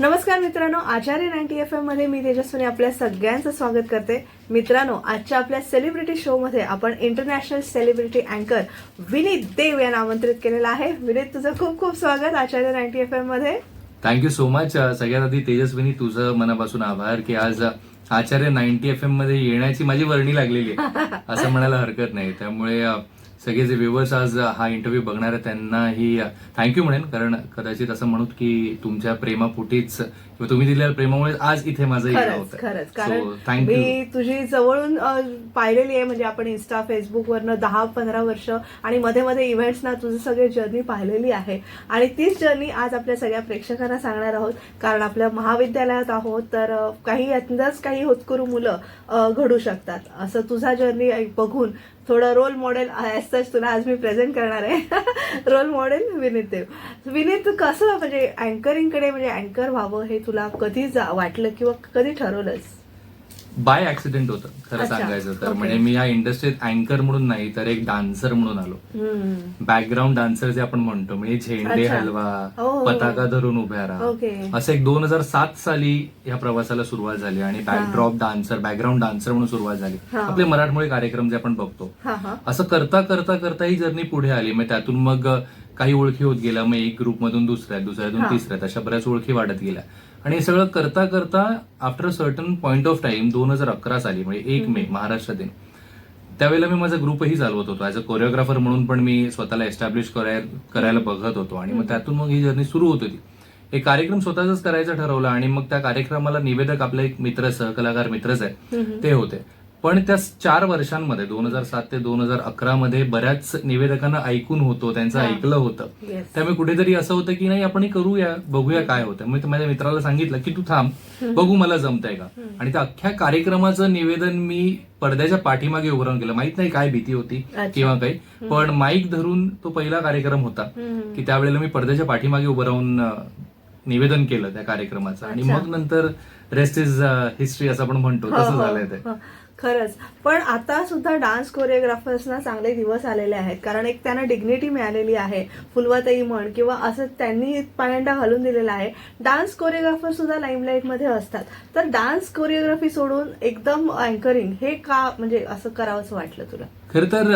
नमस्कार मित्रांनो, आचार्य 90 FM मध्ये मी तेजस्विनी आपल्या सगळ्यांचं स्वागत करते. मित्रांनो, आजच्या आपल्या सेलिब्रिटी शो मध्ये आपण इंटरनॅशनल सेलिब्रिटी अँकर विनीत देव यांना आमंत्रित केलेलं आहे. विनीत, तुझं खूप खूप स्वागत आचार्य 90 FM मध्ये. Thank you so much. सगळ्यात आधी तेजस्विनी, तुझं मनापासून आभार की आज आचार्य 90 FM मध्ये येण्याची माझी वर्णी लागलेली आहे असं म्हणायला हरकत नाही. त्यामुळे सगळे जे व्ह्युअर्स आज हा इंटरव्ह्यू बघणार आहेत त्यांनाही थँक्यू म्हणेन, कारण कदाचित असं म्हणूत की तुमच्या प्रेमापोटीच किंवा तुम्ही दिलेल्या प्रेमामुळे आज इथे माझं येणं होतं. खरंच, कारण मी तुझी जवळून पाहिलेली आहे. म्हणजे आपण इन्स्टा, फेसबुकवरनं 10-15 वर्ष आणि मध्ये मध्ये इव्हेंट्स ना तुझी सगळी जर्नी पाहिलेली आहे. आणि तीच जर्नी आज आपल्या सगळ्या प्रेक्षकांना सांगणार आहोत, कारण आपल्या महाविद्यालयात आहोत तर काही यातनंच काही होतकरू मुलं घडू शकतात. असं तुझा जर्नी बघून थोडं रोल मॉडेल ॲज तुला आज मी प्रेझेंट करणार आहे. रोल मॉडेल विनीत देव. विनीत, कसं म्हणजे अँकरिंगकडे म्हणजे अँकर व्हावं हे तुला कधी वाटलं किंवा कधी ठरवलंस? बाय ऍक्सिडेंट होतं खरं सांगायचं तर. म्हणजे मी या इंडस्ट्रीत अँकर म्हणून नाही तर एक डान्सर म्हणून आलो. बॅकग्राऊंड डान्सर जे आपण म्हणतो, म्हणजे झेंडे हलवा, पताका धरून उभ्या राहा, असं एक 2007 साली या प्रवासाला सुरुवात झाली. आणि बॅकड्रॉप डान्सर, बॅकग्राऊंड डान्सर म्हणून सुरुवात झाली. आपले मराठमोळे कार्यक्रम जे आपण बघतो, असं करता करता करता ही जर्नी पुढे आली. मग त्यातून मग काही ओळखी होत गेल्या. मग एक ग्रुपमधून दुसऱ्यातून तिसऱ्यात, अशा बऱ्याच ओळखी वाढत गेल्या. आणि हे सगळं करता करता after a certain point of time 2011 साली, म्हणजे 1 मे महाराष्ट्र दिन, त्यावेळेला मी माझा ग्रुपही चालवत होतो. ऍज अ कोरिओग्राफर म्हणून पण मी स्वतःला एस्टॅब्लिश करायला बघत होतो. आणि मग त्यातून मग ही जर्नी सुरू होत होती. एक कार्यक्रम स्वतःच करायचा ठरवला आणि मग त्या कार्यक्रमाला निवेदक आपले एक मित्र, सहकलाकार मित्रच आहे, ते होते. पण त्या 4 वर्षांमध्ये 2007 ते 2011 मध्ये बऱ्याच निवेदकांना ऐकून होतो, त्यांचं ऐकलं होतं. त्यामुळे कुठेतरी असं होतं की नाही, आपण करूया, बघूया काय होतं. मग माझ्या मित्राला सांगितलं की तू थांब, बघू मला जमतंय का. आणि त्या अख्ख्या कार्यक्रमाचं निवेदन मी पडद्याच्या पाठीमागे उभं राहून केलं. माहित नाही काय भीती होती किंवा काही, पण माईक धरून तो पहिला कार्यक्रम होता की त्यावेळेला मी पडद्याच्या पाठीमागे उभं राहून निवेदन केलं त्या कार्यक्रमाचं. आणि मग नंतर रेस्ट इज हिस्ट्री असं आपण म्हणतो, तसं झालंय ते. खरंच. पण आता सुद्धा डान्स कोरिओग्राफर्सना चांगले दिवस आलेले आहेत, कारण एक त्यांना डिग्निटी मिळालेली आहे. फुलवाताई म्हण किंवा असं त्यांनी पायंडा घालून दिलेला आहे. डान्स कोरिओग्राफर सुद्धा लाईमलाईट मध्ये असतात. तर डान्स कोरिओग्राफी सोडून एकदम अँकरिंग हे का म्हणजे असं करावंसं वाटलं तुला? खरं तर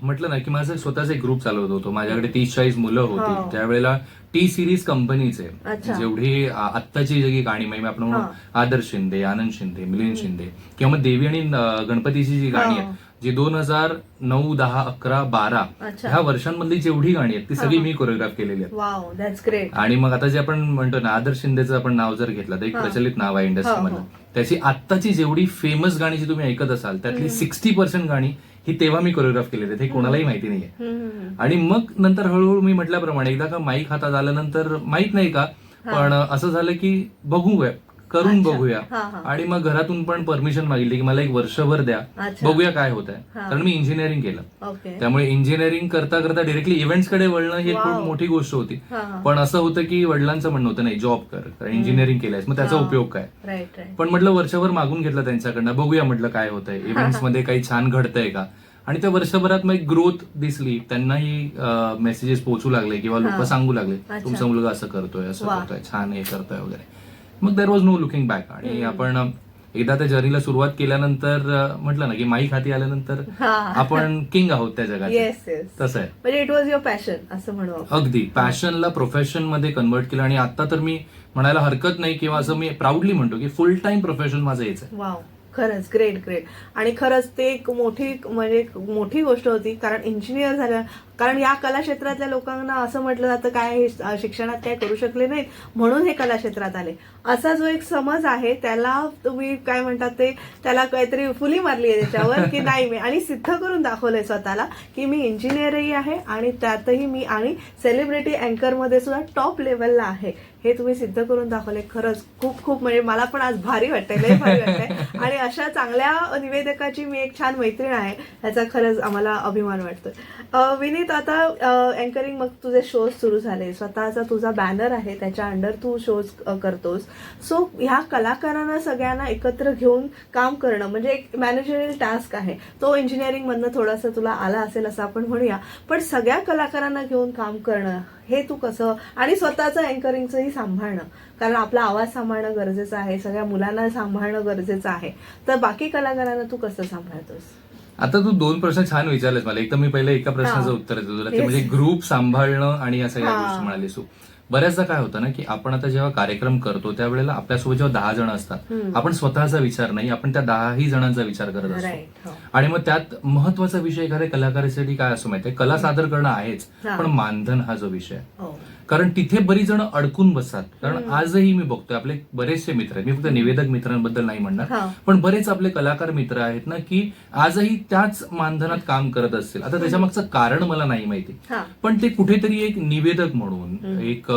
म्हटलं ना की माझं स्वतःच एक ग्रुप चालवत होतो. माझ्याकडे 30-40 मुलं होती. त्यावेळेला टी सिरीज कंपनीचे जेवढी आत्ताची जी गाणी, म्हणजे आपण म्हणून आदर्श शिंदे, आनंद शिंदे, मिलिंद शिंदे, किंवा मग देवी आणि गणपतीची जी गाणी आहेत, जी 2009, 10, 11, 12 ह्या वर्षांमधली जेवढी गाणी आहेत ती सगळी मी कोरिओग्राफ केलेली आहेत. आणि मग आता जे आपण म्हणतो ना, आदर्श शिंदेचं आपण नाव जर घेतलं तर एक प्रचलित नाव आहे इंडस्ट्रीमधलं. त्याची आत्ताची जेवढी फेमस गाणी जी तुम्ही ऐकत असाल त्यातली 60% गाणी ही तेव्हा मी कोरिओग्राफ केलेली आहेत. हे कोणालाही माहिती नाहीये. आणि मग नंतर हळूहळू मी म्हटल्याप्रमाणे एकदा का माईक हातात आल्यानंतर माहित नाही का, पण असं झालं की बघूया, करून बघूया. आणि मग घरातून पण परमिशन मागितली की मला एक वर्षभर द्या, बघूया काय होत आहे. कारण मी इंजिनिअरिंग केलं, त्यामुळे इंजिनिअरिंग करता करता डिरेक्टली इव्हेंट्स कडे वळणं ही खूप मोठी गोष्ट होती. पण असं होतं की वडिलांचं म्हणणं होतं नाही, जॉब कर, कारण इंजिनिअरिंग केलंयस, मग त्याचा उपयोग काय. पण म्हटलं वर्षभर मागून घेतलं त्यांच्याकडनं, बघूया म्हटलं काय होतंय, इव्हेंट्स मध्ये काही छान घडतंय का. आणि त्या वर्षभरात मग एक ग्रोथ दिसली. त्यांनाही मेसेजेस पोहोचू लागले किंवा लोक सांगू लागले, तुमचा मुलगा असं करतोय, असं करतोय, छान हे करतोय वगैरे. मग there was no looking back. आणि आपण एकदा त्या जर्नीला सुरुवात केल्यानंतर म्हटलं ना की माईक हाती आल्यानंतर आपण किंग आहोत त्या जगात. तसं आहे. म्हणजे इट वॉज युअर पॅशन असं म्हणू. अगदी पॅशनला प्रोफेशन मध्ये कन्वर्ट केलं. आणि आता तर मी म्हणायला हरकत नाही किंवा असं मी प्राऊडली म्हणतो की फुल टाइम प्रोफेशन माझं हेच आहे. वाव, खरंच ग्रेट ग्रेट. आणि खरंच ते एक मोठी गोष्ट होती, कारण इंजिनियर झाल्या, कारण या कला क्षेत्रातल्या लोकांना असं म्हटलं जातं काय शिक्षणात काय करू शकले नाहीत म्हणून हे कला क्षेत्रात आले, असा जो एक समज आहे त्याला तुम्ही काय म्हणतात ते, त्याला काहीतरी फुली मारली आहे त्याच्यावर की नाही मी, आणि सिद्ध करून दाखवलंय स्वतःला की मी इंजिनियरही आहे आणि त्यातही मी आणि सेलिब्रिटी अँकर मध्ये सुद्धा टॉप लेवलला आहे, हे तुम्ही सिद्ध करून दाखवले. खरंच खूप खूप म्हणजे मला पण आज भारी वाटतंय, लय भारी वाटतंय. आणि अशा चांगल्या निवेदकाची मी एक छान मैत्रीण आहे, ह्याचा खरंच आम्हाला अभिमान वाटतोय. विनीत, आता अँकरिंग, मग तुझे शोज सुरू झाले, स्वतःचा तुझा बॅनर आहे त्याच्या अंडर तू शोज करतोस. सो ह्या कलाकारांना सगळ्यांना एकत्र घेऊन काम करणं म्हणजे एक मॅनेजरियल टास्क आहे. तो इंजिनिअरिंग मधनं थोडासा तुला आला असेल असं आपण म्हणूया, पण सगळ्या कलाकारांना घेऊन काम करणं हे तू कसं, आणि स्वतःचं अँकरिंगचंही सांभाळणं, कारण आपला आवाज सांभाळणं गरजेचं आहे, सगळ्या मुलांना सांभाळणं गरजेचं आहे, तर बाकी कलाकारांना तू कसं सांभाळतोस? आता तू 2 प्रश्न छान विचारलेस मला. एक तर मी पहिले एका प्रश्नाचं उत्तर देतो तुला, ते म्हणजे ग्रुप सांभाळणं आणि या सगळ्या गोष्टी म्हणालीस तू. बऱ्याचदा काय होतं ना, की आपण आता जेव्हा कार्यक्रम करतो त्यावेळेला आपल्यासोबत जेव्हा 10 जण असतात, आपण स्वतःचा विचार नाही, आपण त्या 10ही जणांचा विचार करत असतो. आणि मग त्यात महत्वाचा विषय एखाद्या कलाकारासाठी काय असं माहितीये, कला सादर करणं आहेच, पण मानधन हा जो विषय आहे. कारण तिथे बरीच जण अडकून बसतात. कारण आजही मी बघतोय आपले बरेचसे मित्र आहेत, मी फक्त निवेदक मित्रांबद्दल नाही म्हणणार, पण बरेच आपले कलाकार मित्र आहेत ना, की आजही त्याच मानधनात काम करत असतील. आता त्याच्यामागचं कारण मला नाही माहिती, पण ते कुठेतरी एक निवेदक म्हणून, एक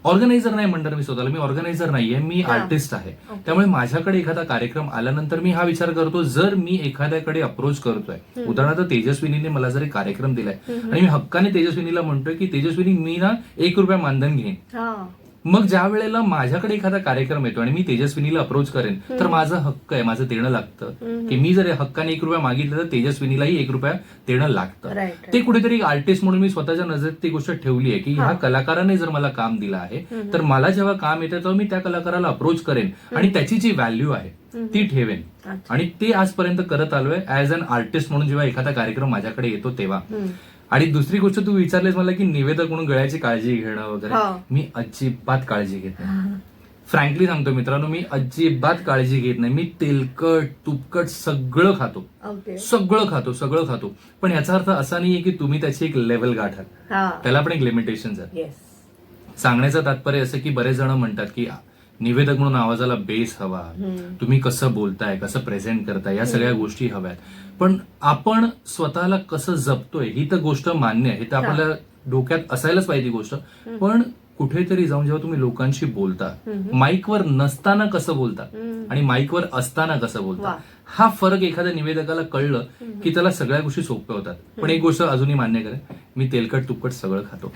ऑर्गनायझर नाही म्हणणार मी स्वतःला, मी ऑर्गनायझर नाहीये, मी आर्टिस्ट आहे. त्यामुळे माझ्याकडे एखादा कार्यक्रम आल्यानंतर मी हा विचार करतो, जर मी एखाद्याकडे अप्रोच करतोय, उदाहरणार्थ तेजस्विनीने मला जर एक कार्यक्रम दिलाय आणि मी हक्काने तेजस्विनीला म्हणतोय की तेजस्विनी मी ना ₹1 मानधन घेईन, मग ज्या वेळेला माझ्याकडे एखादा कार्यक्रम येतो आणि मी तेजस्विनीला अप्रोच करेन, तर माझा हक्क आहे, माझं देणं लागतं, की मी जर हक्काने ₹1 मागितलं तर तेजस्विनीलाही ₹1 देणं लागतं. ते कुठेतरी आर्टिस्ट म्हणून मी स्वतःच्या नजरेत ती गोष्ट ठेवली आहे, की ह्या कलाकाराने जर मला काम दिलं आहे, तर मला जेव्हा काम येतं तेव्हा मी त्या कलाकाराला अप्रोच करेन आणि त्याची जी व्हॅल्यू आहे ती ठेवेन. आणि ते आजपर्यंत करत आलोय ऍज अन आर्टिस्ट म्हणून, जेव्हा एखादा कार्यक्रम माझ्याकडे येतो तेव्हा. आणि दुसरी गोष्ट तू विचारलीस मला की निवेदक म्हणून गळ्याची काळजी घेणं वगैरे, मी अजिबात काळजी घेत नाही. फ्रँकली सांगतो मित्रांनो, मी अजिबात काळजी घेत नाही. मी तेलकट तुपकट सगळं खातो, सगळं खातो. पण याचा अर्थ असा नाहीये की तुम्ही त्याची एक लेवल गाठाल, त्याला पण एक लिमिटेशन आहे. सांगण्याचं तात्पर्य असं की बरेच जण म्हणतात की निवेदक म्हणून आवाजाला बेस हवा, तुम्ही कसं बोलताय, कसं प्रेझेंट करताय, या सगळ्या गोष्टी हव्यात. पण आपण स्वतःला कसं जपतोय ही तर गोष्ट मान्य आहे, हे तर आपल्याला डोक्यात असायलाच पाहिजे गोष्ट. पण कुठेतरी जाऊन जेव्हा तुम्ही लोकांशी बोलता, माईकवर नसताना कसं बोलता आणि माईकवर असताना कसं बोलता, हा फरक एखाद्या निवेदकाला कळलं की त्याला सगळ्या गोष्टी सोप्या होतात. पण एक गोष्ट अजूनही मान्य करेन, मी तेलकट तुपकट सगळं खातो.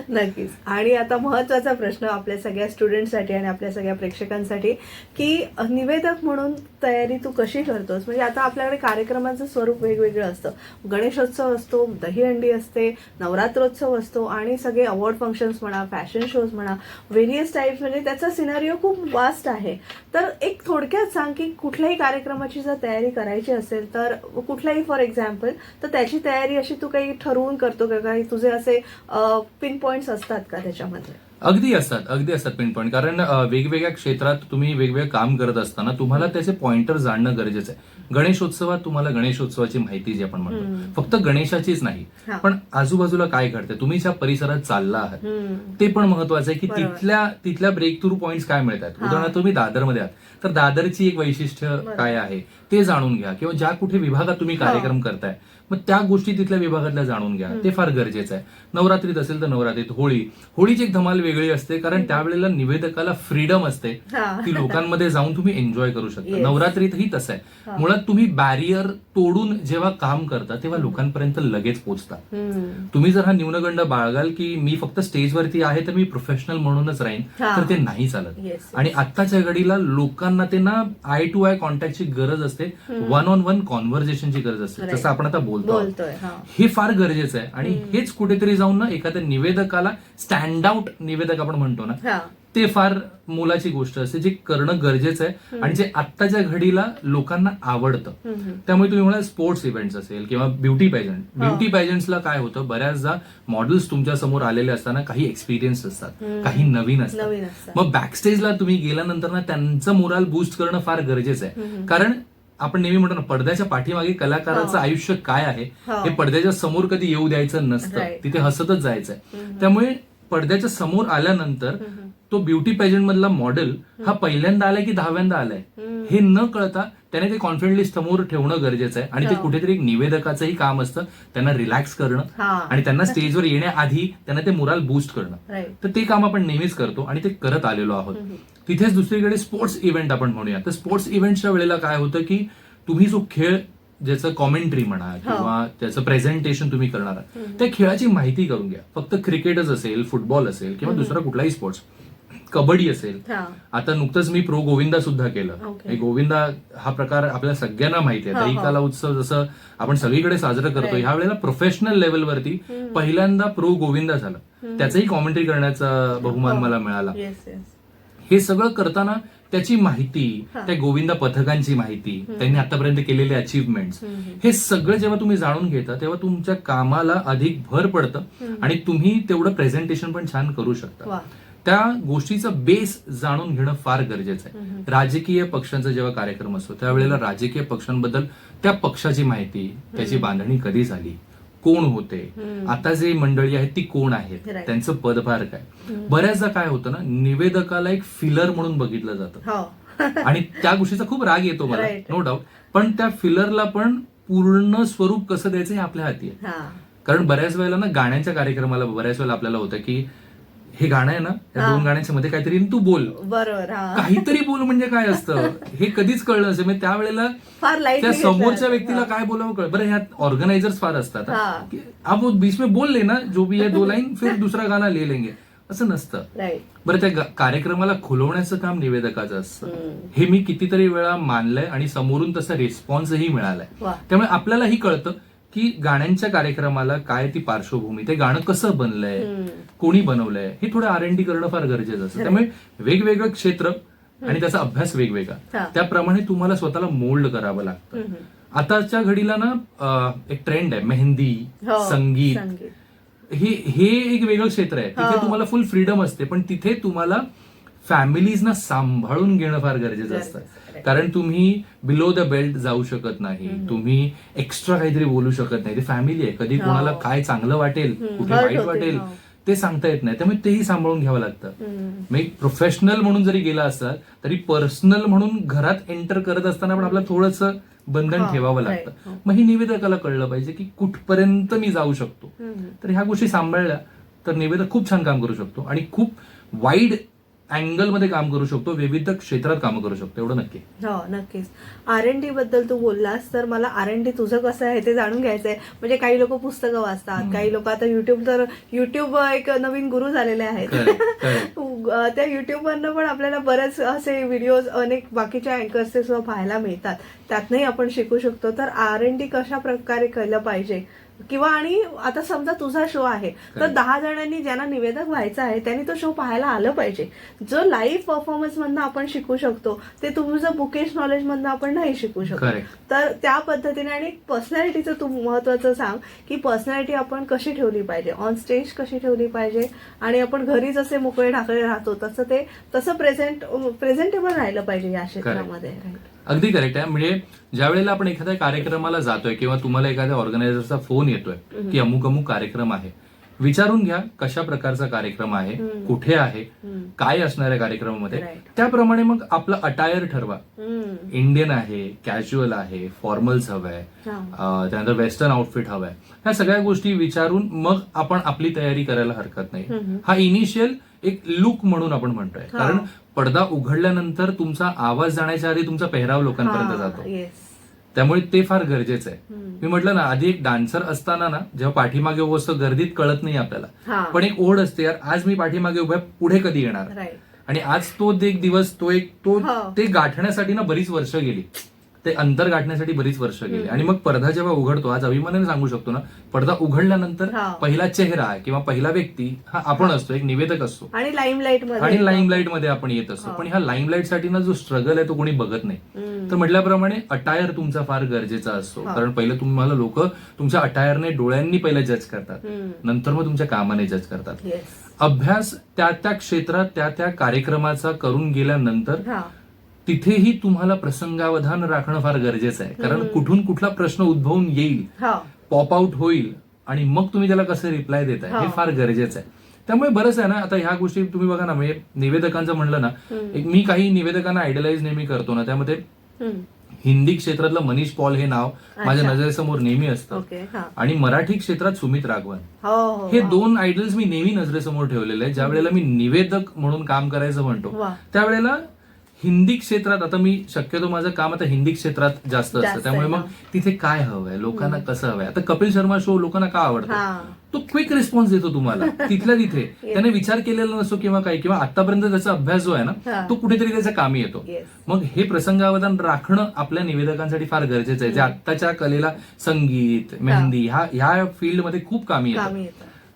नक्कीच. आणि आता महत्वाचा प्रश्न आपल्या सगळ्या स्टुडंटसाठी आणि आपल्या सगळ्या प्रेक्षकांसाठी, की निवेदक म्हणून तयारी तू कशी करतोस? म्हणजे आता आपल्याकडे कार्यक्रमाचं स्वरूप वेगवेगळं असतं. गणेशोत्सव असतो, दहीहंडी असते, नवरात्रोत्सव असतो, आणि सगळे अवॉर्ड फंक्शन्स म्हणा, फॅशन शोज म्हणा, व्हेरियस टाईप्स, म्हणजे त्याचा सिनारिओ खूप वास्ट आहे. तर एक थोडक्यात सांग की कुठल्याही कार्यक्रमाची जर तयारी करायची असेल तर कुठल्याही, फॉर एक्झाम्पल, तर त्याची तयारी अशी तू काही ठरवून करतो का? काही तुझे असे पिन पॉइंट्स असतात का त्याच्यामध्ये? अगदी असतात पिन पॉईंट. कारण वेगवेगळ्या क्षेत्रात तुम्ही वेगवेगळं काम करत असताना तुम्हाला त्याचे पॉइंटर जाणणं गरजेचं आहे. गणेशोत्सवात तुम्हाला गणेशोत्सवाची माहिती जी आपण म्हणतो, फक्त गणेशाचीच नाही, पण आजूबाजूला काय घडते, तुम्ही ज्या परिसरात चालला आहात ते पण महत्वाचं आहे, की तिथल्या ब्रेक थ्रू पॉइंट्स काय मिळतात. उदाहरणार्थ तुम्ही दादरमध्ये आहात तर दादरची एक वैशिष्ट्य काय आहे ते जाणून घ्या, किंवा ज्या कुठे विभागात तुम्ही कार्यक्रम करताय मग त्या गोष्टी तिथल्या विभागातल्या जाणून घ्या, ते फार गरजेचं आहे. नवरात्रीत असेल तर नवरात्रीत, होळीची एक धमाल वेगळी असते, कारण त्यावेळेला निवेदकाला फ्रीडम असते, ती लोकांमध्ये जाऊन तुम्ही एन्जॉय करू शकता. नवरात्रीतही तसं आहे. मुळात तुम्ही बॅरियर तोडून जेव्हा काम करता तेव्हा लोकांपर्यंत लगेच पोहोचता. तुम्ही जर हा न्यूनगंड बाळगाल की मी फक्त स्टेजवरती आहे तर मी प्रोफेशनल म्हणूनच राहीन, तर ते नाही चालत. आणि आत्ताच्या घडीला लोकांना ते ना आय टू आय कॉन्टॅक्टची गरज असते, वन ऑन वन कॉन्व्हर्सेशनची गरज असते, जसं आपण आता बोलतोय. हे फार गरजेचं आहे. आणि हेच कुठेतरी जाऊन ना एखाद्या निवेदकाला स्टँड आउट निवेदक आपण म्हणतो ना, ते फार मोलाची गोष्ट असते, जे करणं गरजेचं आहे आणि जे आत्ताच्या घडीला लोकांना आवडतं. त्यामुळे तुम्ही म्हणा स्पोर्ट्स इव्हेंट्स असेल किंवा ब्युटी पॅजंट्सला काय होतं, बऱ्याचदा मॉडेल्स तुमच्या समोर आलेले असताना काही एक्सपिरियन्स असतात, काही नवीन असतात. मग बॅकस्टेजला तुम्ही गेल्यानंतर ना त्यांचं मोराल बूस्ट करणं फार गरजेचं आहे. कारण आपण नेहमी म्हणतो ना, पडद्याच्या पाठीमागे कलाकाराचं आयुष्य काय आहे हे पडद्याच्या समोर कधी येऊ द्यायचं नसतं, तिथे हसतच जायचंय. त्यामुळे पडद्याच्या समोर आल्यानंतर तो ब्युटी पॅजंट मधला मॉडेल हा पहिल्यांदा आलाय की 10व्यांदा आलाय हे न कळता त्याने ते कॉन्फिडंटली समोर ठेवणं गरजेचं आहे. आणि ते कुठेतरी एक निवेदकाचंही काम असतं, त्यांना रिलॅक्स करणं आणि त्यांना स्टेजवर येण्याआधी त्यांना ते मोराल बूस्ट करणं. तर ते काम आपण नेहमीच करतो आणि ते करत आलेलो आहोत. तिथेच दुसरीकडे स्पोर्ट्स इव्हेंट आपण म्हणूया, तर स्पोर्ट्स इव्हेंटच्या वेळेला काय होतं की तुम्ही जो खेळ, ज्याचं कॉमेंट्री म्हणा किंवा त्याचं प्रेझेंटेशन तुम्ही करणार आहात, त्या खेळाची माहिती करून घ्या. फक्त क्रिकेटच असेल, फुटबॉल असेल किंवा दुसरा कुठलाही स्पोर्ट्स, कबड्डी असेल. हा. आता नुकतंच मी प्रो गोविंदा सुद्धा केलं. Okay. हे गोविंदा हा प्रकार आपल्याला सगळ्यांना माहिती आहे. हा, दही हा. कला उत्सव जसं आपण सगळीकडे साजरं करतो, Right. ह्या वेळेला प्रोफेशनल लेवलवरती पहिल्यांदा प्रो गोविंदा झालं. त्याचंही कॉमेंट्री करण्याचा बहुमान हो. मला मिळाला. Yes yes. हे सगळं करताना त्याची माहिती, हा. त्या गोविंदा पथकांची माहिती, त्यांनी आतापर्यंत केलेले अचीव्हमेंट्स, हे सगळं जेव्हा तुम्ही जाणून घेता तेव्हा तुमच्या कामाला अधिक भर पडतं आणि तुम्ही तेवढं प्रेझेंटेशन पण छान करू शकता. वा. त्या गोष्टीचा बेस जाणून घेणं फार गरजेचं आहे. राजकीय पक्षांचा जेव्हा कार्यक्रम असतो त्यावेळेला राजकीय पक्षांबद्दल त्या पक्षाची माहिती, त्याची बांधणी कधी झाली, कोण होते, आता जे मंडळी आहेत ती कोण आहेत, Right. त्यांचं पदभार काय. बऱ्याचदा काय होतं ना, निवेदकाला एक फिलर म्हणून बघितलं जातं हो. आणि त्या गोष्टीचा खूप राग येतो मला, Right. No doubt. पण त्या फिलरला पण पूर्ण स्वरूप कसं द्यायचं हे आपल्या हाती आहे. हा. कारण बऱ्याच वेळेला ना गाण्याच्या कार्यक्रमाला बऱ्याच वेळेला आपल्याला होतं की हे गाणं आहे ना, या दोन गाण्यांच्या मध्ये काहीतरी तू बोल, बरोबर. हा. काहीतरी बोल म्हणजे काय असतं हे कधीच कळलं नसेल. म्हणजे त्यावेळेला फार लाईट त्या समोरच्या व्यक्तीला काय बोलावं कळ. बरं, ह्यात ऑर्गनायझर्स फार असतात हा. की आप वो बीच में बोल लेना जो भी है 2 लाईन, फिर दुसरा गाणं ले लेंगे, असं नसतं. राईट. बरं, त्या कार्यक्रमाला खुलवण्याचं काम निवेदकाचं असतं. हे मी कितीतरी वेळा मानलंय आणि समोरून तसा रिस्पॉन्सही मिळालाय. वा. त्यामुळे आपल्यालाही कळतं की गाण्यांच्या कार्यक्रमाला काय ती पार्श्वभूमी, ते गाणं कसं बनलंय, कोणी बनवलंय, हे थोडं R&D करणं फार गरजेचं असतं. त्यामुळे वेगवेगळं क्षेत्र आणि त्याचा अभ्यास वेगवेगळा, हा. त्याप्रमाणे तुम्हाला स्वतःला मोल्ड करावं लागतं. आताच्या घडीला ना एक ट्रेंड आहे मेहंदी, हो. संगीत. संगीत. हे एक वेगळं क्षेत्र आहे. तिथे हो. तुम्हाला फुल फ्रीडम असते, पण तिथे तुम्हाला फॅमिलीजना सांभाळून घेणं फार गरजेचं असतं. कारण तुम्ही बिलो द बेल्ट जाऊ शकत नाही, तुम्ही एक्स्ट्रा काहीतरी बोलू शकत नाही. ते फॅमिली आहे, कधी कोणाला काय चांगलं वाटेल, कुठे हर्ट वाईट होते, वाटेल हो. ते सांगता येत नाही. त्यामुळे तेही सांभाळून घ्यावं लागतं. मग एक प्रोफेशनल म्हणून जरी गेला असाल तरी पर्सनल म्हणून घरात एंटर करत असताना पण आपल्याला थोडंसं बंधन हो, ठेवावं right, लागतं. हो. मग ही निवेदकाला कळलं पाहिजे की कुठपर्यंत मी जाऊ शकतो. तर ह्या गोष्टी सांभाळल्या तर निवेदक खूप छान काम करू शकतो आणि खूप वाईड अँगल मध्ये काम करू शकतो, विविध क्षेत्रात काम करू शकतो, एवढं नक्की. हो, नक्कीच. R&D बद्दल तू बोललास तर मला R&D तुझं कसं आहे ते जाणून घ्यायचंय. म्हणजे काही लोक पुस्तकं वाचतात, काही लोक आता युट्यूब एक नवीन गुरु झालेले आहेत. त्या युट्यूबवरनं पण आपल्याला बरेच असे व्हिडिओज अनेक बाकीच्या अँकर्सचे सुद्धा पाहायला मिळतात. त्यातनंही आपण शिकू शकतो. तर R&D कशा प्रकारे केलं पाहिजे, किंवा आणि आता समजा तुझा शो आहे तर 10 जणांनी ज्यांना निवेदक व्हायचं आहे त्यांनी तो शो पाहायला आलं पाहिजे. जो लाईव्ह परफॉर्मन्स मधनं आपण शिकू शकतो ते तुझं बुकेश नॉलेज मधनं आपण नाही शिकू शकतो. तर त्या पद्धतीने आणि पर्सनॅलिटीचं तू महत्वाचं सांग की पर्सनॅलिटी आपण कशी ठेवली पाहिजे, ऑन स्टेज कशी ठेवली पाहिजे आणि आपण घरी जसे मोकळे ढाकळे राहतो तसं प्रेझेंटेबल राहिलं पाहिजे या क्षेत्रामध्ये. अगदी करेक्ट आहे. म्हणजे ज्या वेळेला आपण एखाद्या कार्यक्रमाला जातोय किंवा तुम्हाला एखाद्या ऑर्गनायझरचा फोन येतोय की अमुक अमुक कार्यक्रम आहे, विचारून घ्या कशा प्रकारचा कार्यक्रम आहे, कुठे आहे, काय असणार आहे कार्यक्रमामध्ये. त्याप्रमाणे मग आपलं अटायर ठरवा. इंडियन आहे, कॅज्युअल आहे, फॉर्मल्स हवंय, त्यानंतर वेस्टर्न आउटफिट हवंय. ह्या सगळ्या गोष्टी विचारून मग आपण आपली तयारी करायला हरकत नाही. हा इनिशियल एक लुक म्हणून आपण म्हणतोय, कारण पडदा उघडल्यानंतर तुमचा आवाज जाण्याच्या आधी तुमचा पेहराव लोकांपर्यंत जातो. त्यामुळे ते फार गरजेचं आहे. मी म्हटलं ना आधी, एक डान्सर असताना ना जेव्हा पाठीमागे उभं असतो गर्दीत कळत नाही आपल्याला, पण एक ओढ असते, यार आज मी पाठीमागे उभा पुढे कधी येणार. आणि आज तो एक दिवस ते गाठण्यासाठी ना बरीच वर्ष गेली, ते अंतर गाठण्यासाठी बरीच वर्ष गेली. आणि मग पडदा जेव्हा उघडतो, आज अभिमानाने सांगू शकतो ना, पडदा उघडल्यानंतर पहिला चेहरा किंवा पहिला व्यक्ती हा आपण असतो, एक निवेदक असतो आणि लाईमलाईट मध्ये आपण येत असतो. पण ह्या लाईमलाईट साठी ना जो स्ट्रगल आहे तो कोणी बघत नाही. तर म्हटल्याप्रमाणे अटायर तुमचा फार गरजेचा असतो. कारण पहिलं तुम्हाला लोक तुमच्या अटायरने डोळ्यांनी पहिलं जज करतात, नंतर मग तुमच्या कामाने जज करतात. अभ्यास त्या क्षेत्रात त्या कार्यक्रमाचा करून गेल्यानंतर तिथेही तुम्हाला प्रसंगावधान राखणं फार गरजेचं आहे. कारण कुठून कुठला प्रश्न उद्भवून येईल, पॉप आउट होईल आणि मग तुम्ही त्याला कसं रिप्लाय देताय हे फार गरजेचं आहे. त्यामुळे बरंच आहे ना, आता ह्या गोष्टी तुम्ही बघा ना, म्हणजे निवेदकांचं म्हणलं ना, मी काही निवेदकांना आयडलाइज नेहमी करतो ना, त्यामध्ये हिंदी क्षेत्रातलं मनीष पॉल हे नाव माझ्या नजरेसमोर नेहमी असतं, आणि मराठी क्षेत्रात सुमित राघवन, हे 2 आयडल्स मी नेहमी नजरेसमोर ठेवलेले आहेत. ज्या वेळेला मी निवेदक म्हणून काम करायचं म्हणतो त्यावेळेला हिंदी क्षेत्रात आता मी शक्यतो माझं काम आता हिंदी क्षेत्रात जास्त असतं, त्यामुळे मग तिथे काय हवंय, लोकांना कसं हवंय. आता कपिल शर्मा शो लोकांना का आवडतो, तो क्विक रिस्पॉन्स देतो तुम्हाला तिथल्या तिथे. त्याने विचार केलेला नसतो किंवा काही, किंवा आतापर्यंत त्याचा अभ्यास जो आहे ना तो कुठेतरी त्याच्या कामी येतो. मग हे प्रसंगावधान राखणं आपल्या निवेदकांसाठी फार गरजेचं आहे, जे आत्ताच्या कलेला संगीत, मेहंदी ह्या फील्डमध्ये खूप कामी येतं.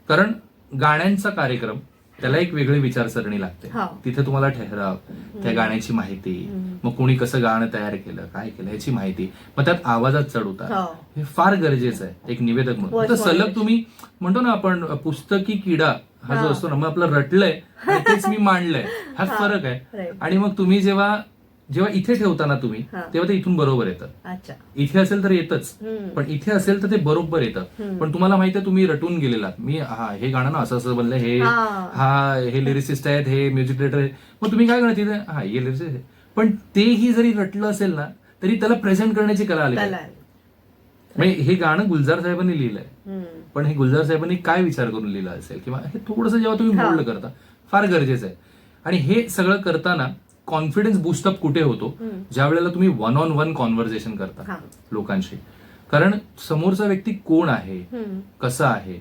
कारण गाण्यांचा कार्यक्रम त्याला एक वेगळी विचारसरणी लागते. तिथे तुम्हाला ठहराव, त्या गाण्याची माहिती, मग कोणी कसं गाणं तयार केलं, काय केलं याची माहिती, मग त्यात आवाजात चढ उतार, हे फार गरजेचं आहे एक निवेदक म्हणून. तर सलग तुम्ही म्हणतो ना आपण पुस्तकी किडा हा जो असतो ना, मग आपलं रटलंय आणि तेच मी मांडलंय, हा फरक आहे. आणि मग तुम्ही जेव्हा इथे ठेवताना तुम्ही, तेव्हा ते इथून बरोबर येतं. इथे असेल तर येतच, पण इथे असेल तर ते बरोबर येतं. पण तुम्हाला माहिती आहे तुम्ही रटून गेलेला, मी हे गाणं ना असं असं बनलंय, हे लिरिसिस्ट आहेत, हे म्युझिक डिरेक्टर आहेत, मग तुम्ही काय करणार तिथे, हे लिरिसिस्ट आहे. पण तेही जरी रटलं असेल ना तरी त्याला प्रेझेंट करण्याची कला आली. म्हणजे हे गाणं गुलजार साहेबांनी लिहिलंय, पण हे गुलजार साहेबांनी काय विचार करून लिहिलं असेल, किंवा हे थोडंसं जेव्हा तुम्ही मोल्ड करता फार गरजेचं आहे. आणि हे सगळं करताना कॉन्फिडन्स बुस्टअप कुठे होतो, ज्या वेळेला तुम्ही वन ऑन वन कॉन्व्हर्सेशन करता लोकांशी. कारण समोरचा व्यक्ती कोण आहे, कसा आहे,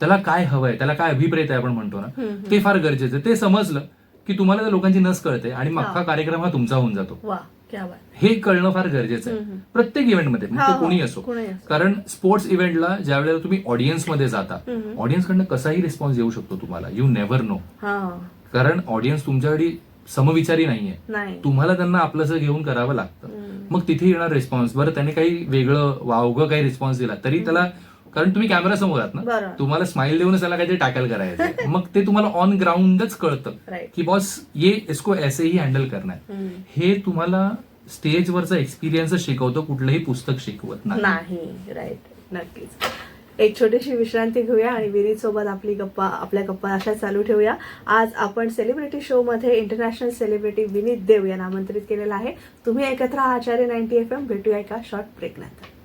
त्याला काय हवंय, त्याला काय अभिप्रेत आहे आपण म्हणतो ना, ते फार गरजेचं आहे. ते समजलं की तुम्हाला त्या लोकांची नस कळते आणि अख्खा कार्यक्रम हा तुमचा होऊन जातो. हे कळणं फार गरजेचं आहे प्रत्येक इव्हेंटमध्ये, मग ते कोणी असो. कारण स्पोर्ट्स इव्हेंटला ज्या वेळेला तुम्ही ऑडियन्समध्ये जाता, ऑडियन्सकडनं कसाही रिस्पॉन्स येऊ शकतो तुम्हाला, यू नेव्हर नो. कारण ऑडियन्स तुमच्याकडे समविचारी नाहीये, तुम्हाला त्यांना आपलंसं घेऊन करावं लागतं. मग तिथे येणार रिस्पॉन्स, बरं त्याने काही वेगळं वावगं काही रिस्पॉन्स दिला तरी त्याला, कारण तुम्ही कॅमेरा समोर आहात ना, तुम्हाला स्माइल देऊनच त्याला काहीतरी टॅकल करायचं, मग ते तुम्हाला ऑन ग्राउंडच कळतं की बॉस ये इसको ऐसेही हँडल करणार. हे तुम्हाला स्टेजवरचा एक्सपिरियन्स शिकवतो, कुठलंही पुस्तक शिकवत नाही. राईट, नक्कीच. एक छोटीशी विश्रांती घेऊया आणि विनीत सोबत आपल्या गप्पा अशा चालू ठेवूया. आज आपण सेलिब्रिटी शो मध्ये इंटरनॅशनल सेलिब्रिटी विनीत देव यांना आमंत्रित केलेलं आहे. तुम्ही ऐकत राहा आचार्य 90 FM. भेटूया एका शॉर्ट ब्रेक नंतर.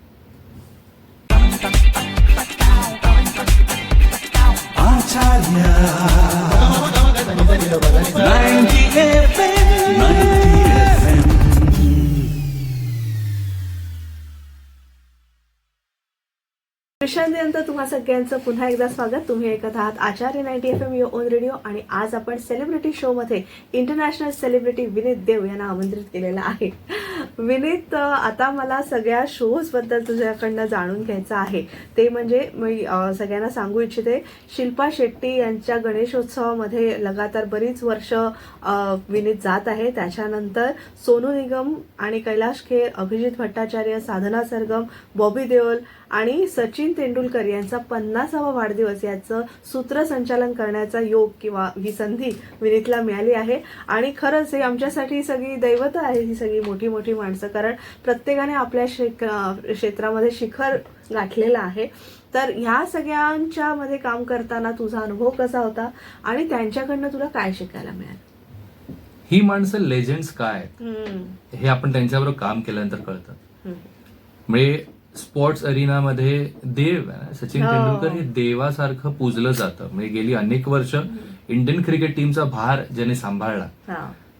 विश्रांतीनंतर तुम्हा सगळ्यांचं पुन्हा एकदा स्वागत. तुम्ही ऐकत आहात आचार्य 90 FM युअर ओन रेडिओ. आणि आज आपण सेलिब्रिटी शो मध्ये इंटरनॅशनल सेलिब्रिटी विनीत देव यांना आमंत्रित केलेलं आहे. विनीत, आता मला सगळ्या शोज बद्दल तुझ्याकडनं जाणून घ्यायचं आहे. ते म्हणजे मी सगळ्यांना सांगू इच्छिते, शिल्पा शेट्टी यांच्या गणेशोत्सवामध्ये लगातार बरीच वर्ष विनीत जात आहे. त्याच्यानंतर सोनू निगम आणि कैलाश खेर, अभिजित भट्टाचार्य, साधना सरगम, बॉबी देओल आणि सचिन तेंडुलकर यांचा 50वा वाढदिवस याचं सूत्रसंचालन करण्याचा योग किंवा ही संधी विनीतला मिळाली आहे. आणि खरंच हे आमच्यासाठी सगळी दैवत आहे, ही सगळी मोठी मोठी माणसं, कारण प्रत्येकाने आपल्या क्षेत्रामध्ये शिखर गाठलेलं आहे. तर ह्या सगळ्यांच्या मध्ये काम करताना तुझा अनुभव कसा होता आणि त्यांच्याकडनं तुला काय शिकायला मिळालं? ही माणसं लेजेंड्स काय हे आपण त्यांच्याबरोबर काम केल्यानंतर कळतं. म्हणजे स्पोर्ट्स अरिनामध्ये देव सचिन तेंडुलकर हे देवासारखं पूजलं जातं. म्हणजे गेली अनेक वर्ष इंडियन क्रिकेट टीमचा भार ज्याने सांभाळला,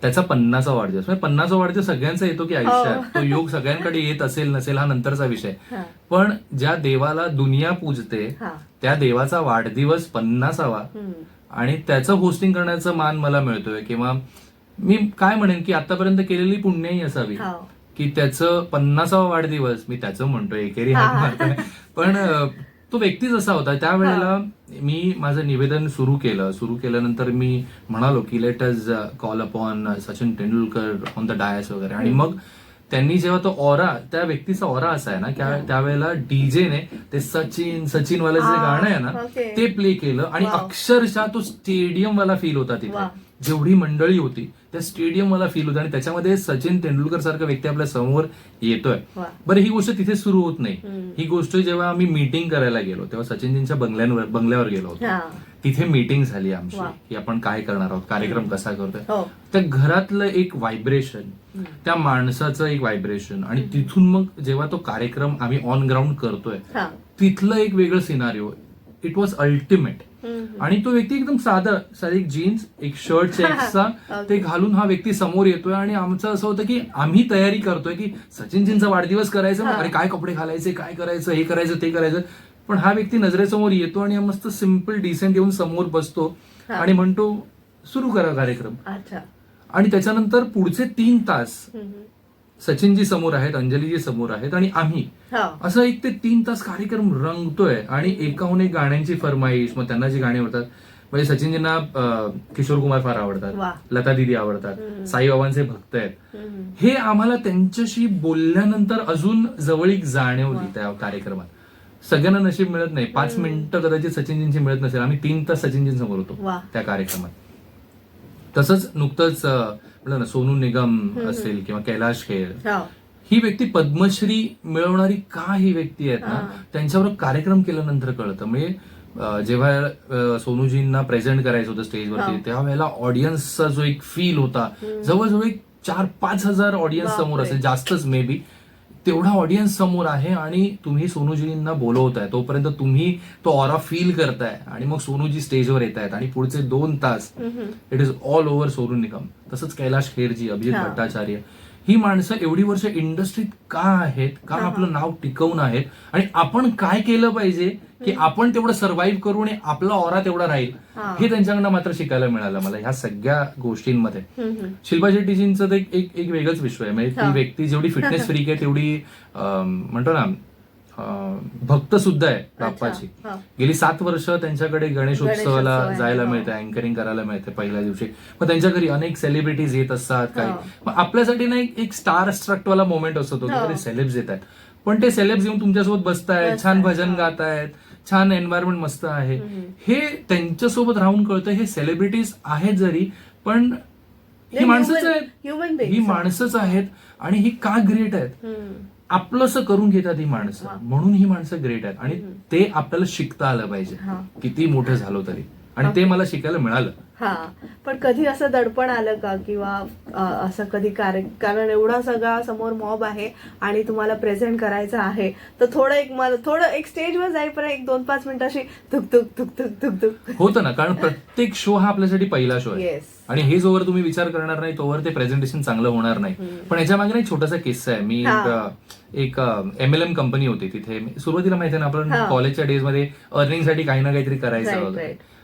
त्याचा 50वा वाढदिवस. म्हणजे 50वा वाढदिवस सगळ्यांचा येतो की आयुष्यात, तो योग सगळ्यांकडे येत असेल नसेल हा नंतरचा विषय. पण ज्या देवाला दुनिया पूजते त्या देवाचा वाढदिवस 50वा आणि त्याचं होस्टिंग करण्याचा मान मला मिळतोय. किंवा मी काय म्हणेन की आतापर्यंत केलेली पुण्याही असावी की त्याचं 50वा वाढदिवस, मी त्याचं म्हणतोय एकेरी हात मारतोय, पण तो व्यक्तीच असा होता. त्यावेळेला मी माझं निवेदन सुरू केल्यानंतर मी म्हणालो की let us call upon Sachin Tendulkar on the dais वगैरे. आणि मग त्यांनी जेव्हा तो ऑरा, त्या व्यक्तीचा ऑरा असा आहे ना, त्यावेळेला डीजेने ते सचिन वाला जे गाणं आहे ना ते प्ले केलं आणि अक्षरशः तो स्टेडियम वाला फील होता तिथे. जेवढी मंडळी होती त्या स्टेडियम मला फील होतं आणि त्याच्यामध्ये सचिन तेंडुलकर सारखा व्यक्ती आपल्या समोर येतोय. बरं, ही गोष्ट तिथे सुरू होत नाही. ही गोष्ट जेव्हा आम्ही मीटिंग करायला गेलो तेव्हा सचिनजींच्या बंगल्यावर गेलो होतो. तिथे मीटिंग झाली आमची की आपण काय करणार आहोत, कार्यक्रम कसा करतोय. त्या घरातलं एक व्हायब्रेशन, त्या माणसाचं एक व्हायब्रेशन, आणि तिथून मग जेव्हा तो कार्यक्रम आम्ही ऑन ग्राउंड करतोय तिथलं एक वेगळं सिनारिओ, इट वॉज अल्टिमेट. आणि तो व्यक्ती एकदम साधी एक जीन्स, एक शर्ट चेक्सचा ते घालून हा व्यक्ती समोर येतोय आणि आमचं असं होतं की आम्ही तयारी करतोय की सचिनजींचा वाढदिवस करायचा, अरे काय कपडे घालायचे, काय करायचं, हे करायचं ते करायचं. पण हा व्यक्ती नजरेसमोर येतो आणि मस्त सिम्पल डिसेंट येऊन समोर बसतो आणि म्हणतो सुरू करा कार्यक्रम. आणि त्याच्यानंतर पुढचे 3 तास सचिनजी समोर आहेत, अंजलीजी समोर आहेत आणि आम्ही असं 1 ते 3 तास कार्यक्रम रंगतोय. आणि एकाहून एक गाण्यांची फरमाईश, मग त्यांना जी गाणी आवडतात, म्हणजे सचिनजींना किशोर कुमार फार आवडतात, लता दीदी आवडतात, साईबाबांचे भक्त आहेत. हे आम्हाला त्यांच्याशी बोलल्यानंतर अजून जवळीक जाणवली त्या कार्यक्रमात. सगळ्यांना नशीब मिळत नाही, 5 मिनिटं कदाचित सचिनजींची मिळत नसेल, आम्ही 3 तास सचिनजींसमोर होतो त्या कार्यक्रमात. तसंच नुकतंच म्हणलं ना, सोनू निगम असेल किंवा कैलाश खेर, ही व्यक्ती पद्मश्री मिळवणारी का ही व्यक्ती आहेत ना, त्यांच्यावर कार्यक्रम केल्यानंतर कळतं. म्हणजे जेव्हा सोनूजींना प्रेझेंट करायचं होतं स्टेजवरती, त्यावेळेला ऑडियन्सचा जो एक फील होता, जवळजवळ 4-5 हजार ऑडियन्स समोर असेल, जास्तच मे बी, तेवढा ऑडियन्स समोर आहे आणि तुम्ही सोनूजींना बोलवताय, तोपर्यंत तुम्ही तो ऑरा फील करताय आणि मग सोनूजी स्टेजवर येत आहेत आणि पुढचे 2 तास it is all over Sonu Nigam. तसंच कैलाश खेरजी, अभिजित भट्टाचार्य, ही माणसं एवढी वर्ष इंडस्ट्रीत का आहेत, का आपलं नाव टिकवून आहेत आणि आपण काय केलं पाहिजे की आपण तेवढं सर्व्हाइव्ह करू आणि आपला ऑरा तेवढा राहील, हे त्यांच्याकडनं मात्र शिकायला मिळालं मला ह्या सगळ्या गोष्टींमध्ये. शिल्पा शेट्टीजींचं तर एक वेगळंच विश्व आहे. म्हणजे ती व्यक्ती जेवढी फिटनेस फ्रीक आहे तेवढी म्हणतो ना भक्त सुद्धा आहे बाप्पाची. गेली 7 वर्ष त्यांच्याकडे गणेशोत्सवाला जायला मिळतं, अँकरिंग करायला मिळते पहिल्या दिवशी. मग त्यांच्या घरी अनेक सेलिब्रिटीज येत असतात. काही मग आपल्यासाठी ना एक स्टार स्ट्रक्टवाला मोमेंट असतो तो, की सेलेब्स येत आहेत, पण ते सेलेब्स येऊन तुमच्यासोबत बसतायत, छान भजन गातायत, छान एन्व्हायरमेंट मस्त आहे, हे त्यांच्यासोबत राहून कळतं. हे सेलिब्रिटीज आहेत जरी, पण ही माणसंच आहेत, ही माणसंच आहेत आणि ही का ग्रेट आहेत, आपलंसं करून घेतात ही माणसं, म्हणून ही माणसं ग्रेट आहेत. आणि ते आपल्याला शिकता आलं पाहिजे, किती मोठं झालो तरी. आणि ते मला शिकायला मिळालं. पण कधी असं दडपण आलं का, किंवा असं कधी कारण एवढा सगळा समोर मॉब आहे आणि तुम्हाला प्रेझेंट करायचं आहे, तर थोडं एक स्टेजवर जाईपर्यंत 1-2-5 मिनिटं अशी थुक होतं ना, कारण प्रत्येक शो हा आपल्यासाठी पहिला शो आहे आणि हे जोवर तुम्ही विचार करणार नाही तोवर ते प्रेझेंटेशन चांगलं होणार नाही. पण याच्या मागे एक छोटासा किस्सा आहे. मी एक MLM कंपनी होती तिथे. सुरुवातीला माहिती आहे ना, आपण कॉलेजच्या डेजमध्ये अर्निंगसाठी काही ना काहीतरी करायचं होतं.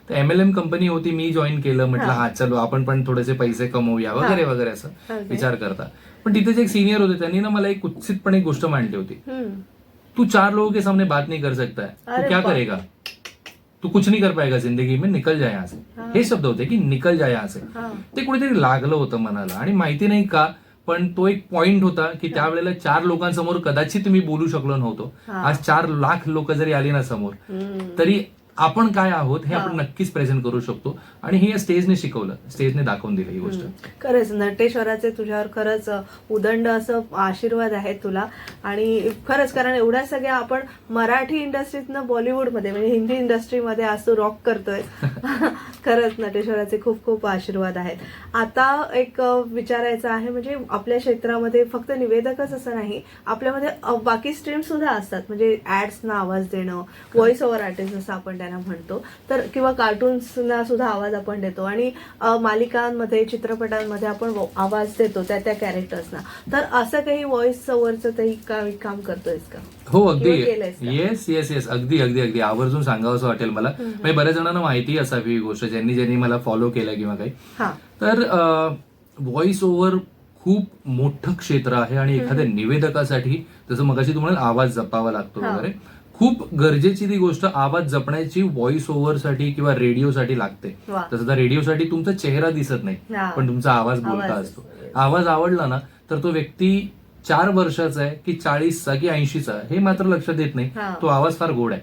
तर MLM कंपनी होती, मी जॉईन केलं, म्हटलं हा चलो आपण पण थोडेसे पैसे कमवूया वगैरे वगैरे असं विचार करता. पण तिथे जे एक सिनियर होते त्यांनी ना मला एक कुत्सितपणे एक गोष्ट मांडली होती. तू 4 लोगों के सामने बात नहीं कर सकता है, तू क्या करेगा, तू कुछ नहीं कर पाएगा जिंदगी में, निकल जाए यहाँ से. हे शब्द होते की निकल जाए यहाँ से. ते कुठेतरी लागलं होतं मनाला आणि माहिती नाही का, पण तो एक पॉइंट होता की त्यावेळेला 4 लोकांसमोर कदाचित मी बोलू शकलो नव्हतो. आज 4 लाख लोक जरी आली ना समोर, तरी आपण काय आहोत हे आपण नक्कीच प्रेझेंट करू शकतो. आणि हे स्टेजने शिकवलं, स्टेजने दाखवून दिलं ही गोष्ट. खरंच नटेश्वराचे तुझ्यावर खरंच उदंड असं आशीर्वाद आहेत तुला. आणि खरंच कारण एवढ्या सगळ्या आपण मराठी इंडस्ट्रीतनं बॉलिवूडमध्ये म्हणजे हिंदी इंडस्ट्रीमध्ये असं रॉक करतोय. खरंच नटेश्वराचे खूप खूप आशीर्वाद आहेत. आता एक विचारायचं आहे, म्हणजे आपल्या क्षेत्रामध्ये फक्त निवेदकच असं नाही, आपल्यामध्ये बाकी स्ट्रीम सुद्धा असतात. म्हणजे ऍड्सना आवाज देणं, व्हॉइस ओव्हर आर्टिस्ट जसं आपण म्हणतो, तर किंवा कार्टून्सना सुद्धा आवाज आपण देतो आणि मालिकांमध्ये, चित्रपटांमध्ये आपण आवाज देतो त्या कॅरेक्टर्सना. तर असं काही व्हॉइस ओव्हरचं काही काम करतोयस का? हो, अगदी. येस, अगदी आवर्जून सांगावं असं वाटेल मला. म्हणजे बऱ्याच जणांना माहिती असावी ही गोष्ट, ज्यांनी मला फॉलो केलं किंवा काही. तर व्हॉइस ओव्हर खूप मोठं क्षेत्र आहे आणि एखाद्या निवेदकासाठी जसं मगाशी तुम्हाला आवाज जपावा लागतो वगैरे, खूप गरजेची ती गोष्ट आवाज जपण्याची व्हॉइस ओव्हरसाठी किंवा रेडिओसाठी लागते. तसं तर रेडिओसाठी तुमचा चेहरा दिसत नाही, पण तुमचा आवाज बोलता असतो. आवाज आवडला ना तर तो व्यक्ती 4 वर्षाचा आहे की 40चा की 80चा हे मात्र लक्षात देत नाही. तो आवाज फार गोड आहे,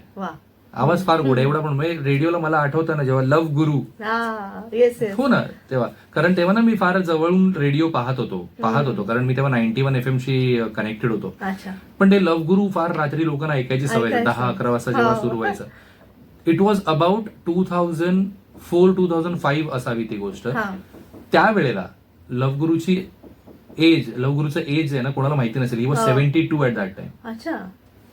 आवाज फार गोड आहे. एवढा पण म्हणजे रेडिओला मला आठवतं ना जेव्हा लव्ह गुरु हो ना, तेव्हा ना मी फार जवळून रेडिओ पाहत होतो कारण मी तेव्हा 91 FM शी कनेक्टेड होतो. पण ते लव्ह गुरु फार रात्री लोकांना ऐकायची सवय, 10-11 वाजता जेव्हा सुरू व्हायचं. इट वॉज अबाउट 2004-2005 असावी ती गोष्ट. त्यावेळेला लव्ह गुरुचं एज आहे ना कोणाला माहिती नसेल, he was 72 at that time.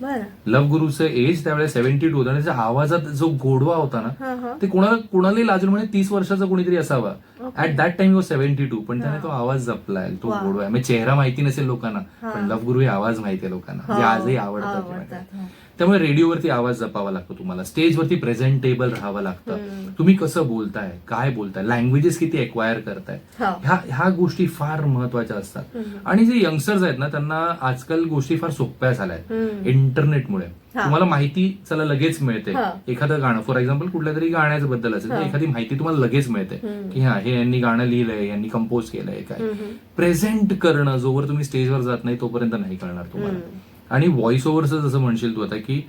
बरं. लव्ह गुरुचं एज त्यावेळेला 72 होतं आणि त्याच्या आवाजात जो गोडवा होता ना ते कोणालाही लाजून म्हणजे 30 वर्षाचा कोणीतरी असावा. ऍट दॅट टाइम 72, पण त्याने तो आवाज जपलाय, तो गोडवा आहे. म्हणजे चेहरा माहिती नसेल लोकांना, पण लव्ह गुरु हे आवाज माहिती आहे लोकांना, जे आजही आवडतात. त्यामुळे रेडिओवरती आवाज जपावा लागतो तुम्हाला, स्टेजवरती प्रेझेंटेबल राहावं लागतं. तुम्ही कसं बोलताय, काय बोलताय, लँग्वेजेस किती एक्वायर करताय, ह्या गोष्टी फार महत्वाच्या असतात. आणि जे यंगस्टर्स आहेत ना त्यांना आजकाल गोष्टी फार सोप्या झाल्या आहेत इंटरनेटमुळे. तुम्हाला माहिती चला लगेच मिळते. एखादं गाणं फॉर एक्झाम्पल कुठल्या तरी गाण्याच्या बद्दल असेल तर एखादी माहिती तुम्हाला लगेच मिळते की हा हे यांनी गाणं लिहिलंय, यांनी कंपोज केलंय, काय प्रेझेंट करणं जोवर तुम्ही स्टेजवर जात नाही तोपर्यंत नाही कळणार तुम्हाला. आणि व्हॉइस ओव्हरचं जसं म्हणशील तू आता की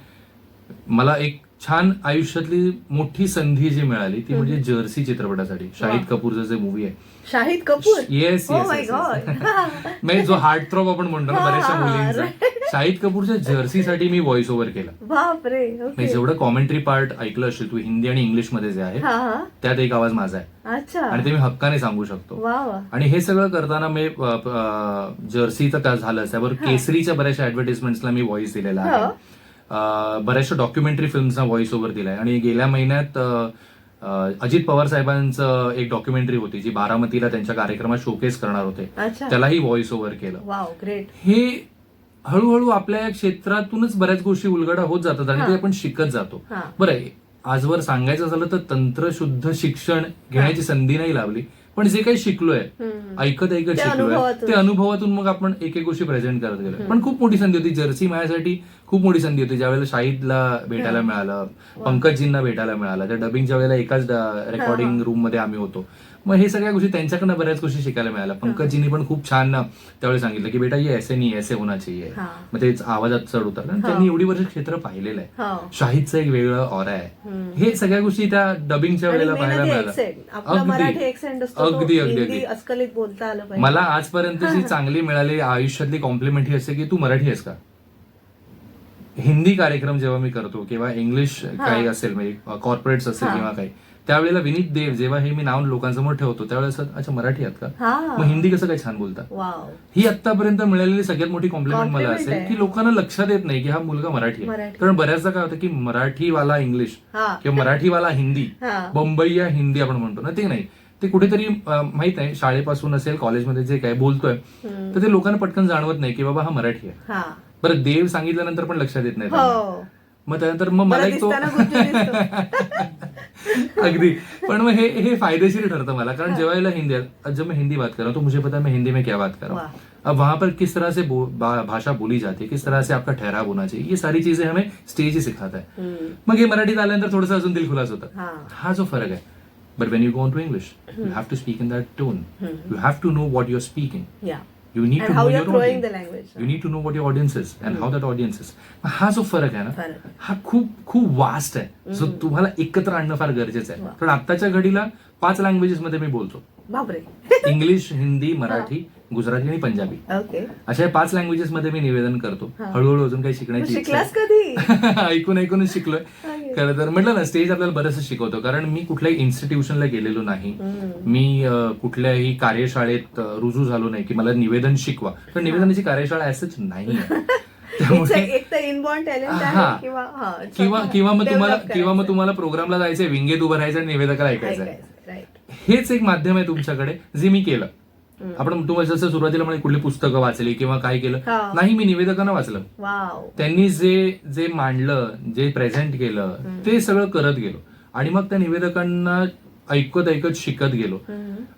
मला एक छान आयुष्यातली मोठी संधी जी मिळाली ती म्हणजे जर्सी चित्रपटासाठी. शाहिद कपूरचं जे मूवी आहे. शाहिद कपूर, येस म्हणजे जो हार्ट थ्रॉप आपण म्हणतो ना बऱ्याचशा मुलींचा, शाहिद कपूरच्या जर्सीसाठी मी व्हॉइस ओव्हर केला. बापरे. म्हणजे जेवढं कॉमेंट्री पार्ट ऐकलं असेल तू हिंदी आणि इंग्लिश मध्ये जे आहे त्यात एक आवाज माझा आहे आणि ते मी हक्काने सांगू शकतो. आणि हे सगळं करताना मी जर्सीचं काय झालं त्यावर केसरीच्या बऱ्याचशा ऍडव्हर्टाइजमेंट्सला मी व्हॉइस दिलेला आहे. बऱ्याचशा डॉक्युमेंटरी फिल्म्सना व्हॉइस ओव्हर दिलाय. आणि गेल्या महिन्यात अजित पवार साहेबांचं एक डॉक्युमेंटरी होती जी बारामतीला त्यांच्या कार्यक्रमात शोकेस करणार होते, त्यालाही व्हॉइस ओव्हर केलं. हे हळूहळू आपल्या क्षेत्रातूनच बऱ्याच गोष्टी उलगडा होत जातात आणि ते आपण शिकत जातो. बरं, आजवर सांगायचं झालं तर तंत्रशुद्ध शिक्षण घेण्याची संधी नाही लाभली, पण जे काही शिकलोय ऐकत शिकलोय ते अनुभवातून मग आपण एक एक गोष्टी प्रेझेंट करत गेलो. पण खूप मोठी संधी होती जर्सी माझ्यासाठी, खूप मोठी संधी होती. ज्यावेळेला शाहिदला भेटायला मिळालं, पंकजींना भेटायला मिळालं, त्या डबिंगच्या वेळेला एकाच रेकॉर्डिंग रूम मध्ये आम्ही होतो. मग हे सगळ्या गोष्टी त्यांच्याकडनं बऱ्याच गोष्टी शिकायला मिळाल्या. पंकजींनी पण खूप छान त्यावेळी सांगितलं की बेटा ये ऐसे नाही ऐसे होना चाहिए. मग तेच आवाजात चढ उतर, त्यांनी एवढी वर्ष क्षेत्र पाहिलेलं आहे. शाहिदचं एक वेगळं ऑरा आहे. हे सगळ्या गोष्टी त्या डबिंगच्या वेळेला पाहायला मिळाल्या. अगदी अस्खलित बोलता आलं पाहिजे. मला आजपर्यंतची चांगली मिळालेली आयुष्यातली कॉम्प्लिमेंट ही असते की तू मराठी आहेस का. हिंदी कार्यक्रम जेव्हा मी करतो किंवा इंग्लिश काही असेल म्हणजे कॉर्पोरेट्स असेल किंवा काही, त्यावेळेला विनीत देव जेव्हा हे मी नाव लोकांसमोर ठेवतो त्यावेळेस अच्छा मराठी आहात का, मग हिंदी कसं काय छान बोलता. ही आतापर्यंत मिळालेली सगळ्यात मोठी कॉम्प्लिमेंट मला असेल की लोकांना लक्षात येत नाही की हा मुलगा मराठी आहे. कारण बऱ्याचदा काय होतं की मराठीवाला इंग्लिश किंवा मराठीवाला हिंदी, बंबईया हिंदी आपण म्हणतो ना, ते नाही. ते कुठेतरी माहित आहे शाळेपासून असेल कॉलेजमध्ये जे काय बोलतोय तर ते लोकांना पटकन जाणवत नाही की बाबा हा मराठी आहे. बरं, देव सांगितल्यानंतर पण लक्षात येत नाही. मग त्यानंतर मग मला एक तो अगदी, पण मग हे फायदेशीर ठरतं मला. कारण जेव्हा हिंदी, जब मैं हिंदी बात कर रहा हूं तो मुझे पता है मैं हिंदी में क्या बात कर रहा हूं, अब वहां पर किस तरह से भाषा बोली जाती है, किस तरह से आपका ठहराव होना चाहिए, ये सारी चीजें हमें स्टेज ही सिखाता है. मग हे मराठीत आल्यानंतर थोडंसं अजून दिलखुलास होतं. हा जो फरक आहे. But when you go on to English, you have to speak in that tone. You have to know what you're speaking. You need to know your audience. The language. You need to know what your audience is and how that audience is. हा जो फरक आहे ना, हा खूप खूप vast आहे, जो तुम्हाला एकत्र आणणं फार गरजेचं आहे. कारण आत्ताच्या घडीला 5 लँग्वेजेस मध्ये मी बोलतो. इंग्लिश, हिंदी, मराठी, गुजराती आणि पंजाबी. अशा 5 लँग्वेजेस मध्ये मी निवेदन करतो. हळूहळू अजून काही शिकण्याची ऐकून ऐकूनच शिकलोय. खरं तर म्हटलं ना, स्टेज आपल्याला बरंचसं शिकवतो. कारण मी कुठल्याही इन्स्टिट्यूशनला गेलेलो नाही, मी कुठल्याही कार्यशाळेत रुजू झालो नाही की मला निवेदन शिकवा. तर निवेदनाची कार्यशाळा असंच नाही. किंवा मग तुम्हाला प्रोग्रामला जायचंय, विंगेत उभं राहायचं आणि निवेदकाला ऐकायचंय. हेच एक माध्यम आहे तुमच्याकडे जे मी केलं. आपण तुम्हाला जसं सुरुवातीला म्हणजे कुठली पुस्तकं वाचली किंवा काय केलं नाही, मी निवेदकांना वाचलं. त्यांनी जे मांडलं, जे प्रेझेंट केलं ते सगळं करत गेलो आणि मग त्या निवेदकांना ऐकत ऐकत शिकत गेलो.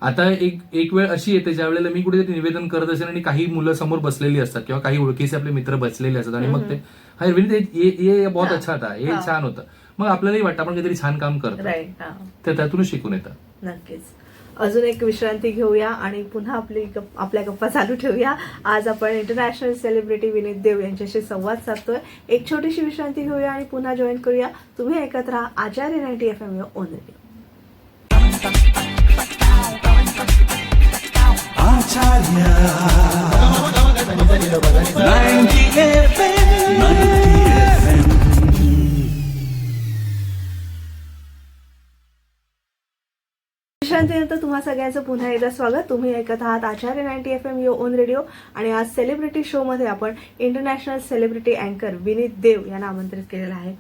आता एक वेळ अशी येते ज्या वेळेला मी कुठेतरी निवेदन करत असेल आणि काही मुलं समोर बसलेली असतात किंवा काही ओळखीचे आपले मित्र बसलेले असतात आणि मग ते हा विनीत बहुत अच्छा था, हे छान होतं. मग आपल्यालाही वाटतं आपण काहीतरी छान काम करतो, तर त्यातूनच शिकून येतं. नक्कीच. अजून एक विश्रांती घेऊया आणि पुन्हा आपल्या गप्पा चालू ठेवूया. आज आपण इंटरनॅशनल सेलिब्रिटी विनीत देव यांच्याशी संवाद साधतोय. एक छोटीशी विश्रांती घेऊया आणि पुन्हा जॉईन करूया. तुम्ही ऐकत राहा आचार्य 90 FM ऑन रेडिओ. विश्रांतीनंतर तुम्हा सगळ्यांचं पुन्हा एकदा स्वागत. तुम्ही ऐकत आहात आचार्य 90 FM युअर ओन रेडिओ. आणि आज सेलिब्रिटी शो मध्ये आपण इंटरनॅशनल सेलिब्रिटी अँकर विनीत देव यांना आमंत्रित केलेलं आहे.